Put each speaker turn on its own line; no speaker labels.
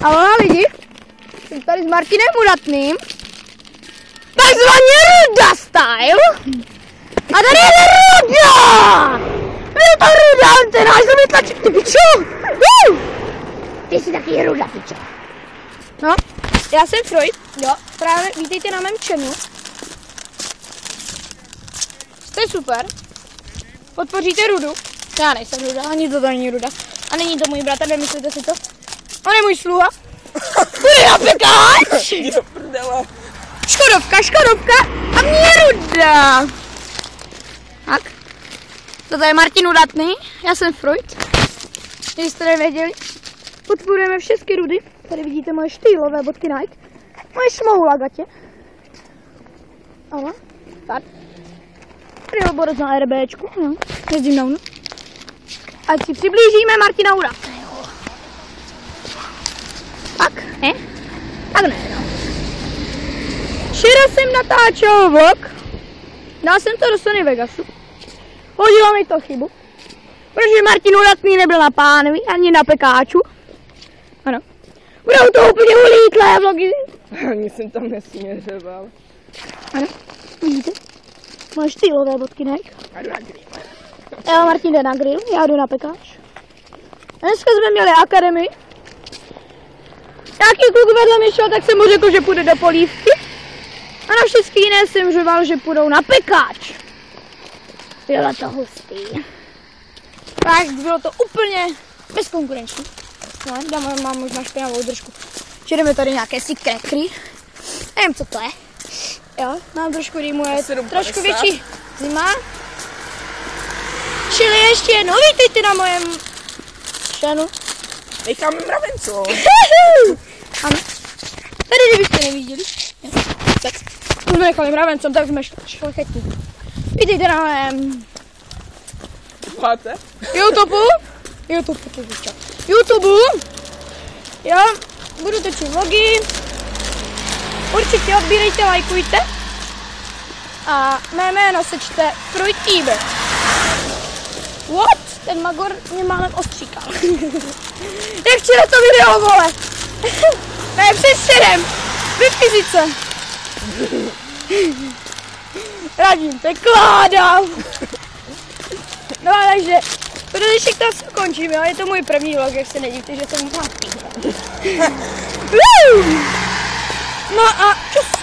Ahoj lidi, jsem tady s Martinem Udatným, takzvaně Ruda Style. A tady je Ruda! Je to Ruda, ten náš zemětlaček, ty pičo! Ty jsi taky Ruda, pičo. No, já jsem Freud, jo, právě vítejte na mém channelu. Jste super, podpoříte Rudu. Já nejsem Ruda, ani to není Ruda. A není to můj bratr, nemyslíte si to? On je můj sluha. Bude na pekáč! Škodovka a mě Ruda. Tak. Toto je Martin Udatný, já jsem Freud. Když jste nevěděli, podporujeme všechny Rudy. Tady vidíte moje štýlové bodky Nike. Moje šmohula gatě. Ano, tak. Tady je oborec na RBčku, no. Jezdím na unu. Ať si přiblížíme Martina Udatného. Tak, ne? Tak ne, no. Včera jsem natáčel vlog. Dal jsem to do Sony Vegasu. Hodilo mi to chybu. Protože Martin Udatný nebyl na Pánovi, ani na Pekáču. Ano. Budou to úplně ulítlé vlogy.
Ani jsem tam nesměřoval.
Ano, vidíte? Moje štýlové bodky Nike.
A na grill.
Já Martin jde na grill, já jdu na Pekáč. Dneska jsme měli akademii. Nějaký kluk vedle mě šel, tak jsem mu řekl, že půjde do polívky. A na všechny jiné jsem řval, že půjdou na Pekáč. Bylo to hustý. Tak bylo to úplně bezkonkurenční. No, mám možná špinavou držku. Čereme tady nějaké si krekry. Nevím, co to je. Jo, mám trošku rýmu, je trošku větší zima. Čili ještě jednou vítejte na mojem channelu.
Necháme mravencov.
Ano. Tady kdybyste neviděli. Tak jsme nechali mravencom, tak jsme šlechetní. Vítejte na mém
Máte?
YouTube. Já budu točit vlogy. Určitě odbírejte, lajkujte. A mé jméno se čte Freud Ibe. What? Ten Magor mě málem ostříkal. Jak včera to video, vole. Ne, přes 7. Vypířit se. Radím překládám. No takže, pro dnešek to asi končím, jo? Je to můj první vlog, jak se nedívte, že jsem happy. No a čus.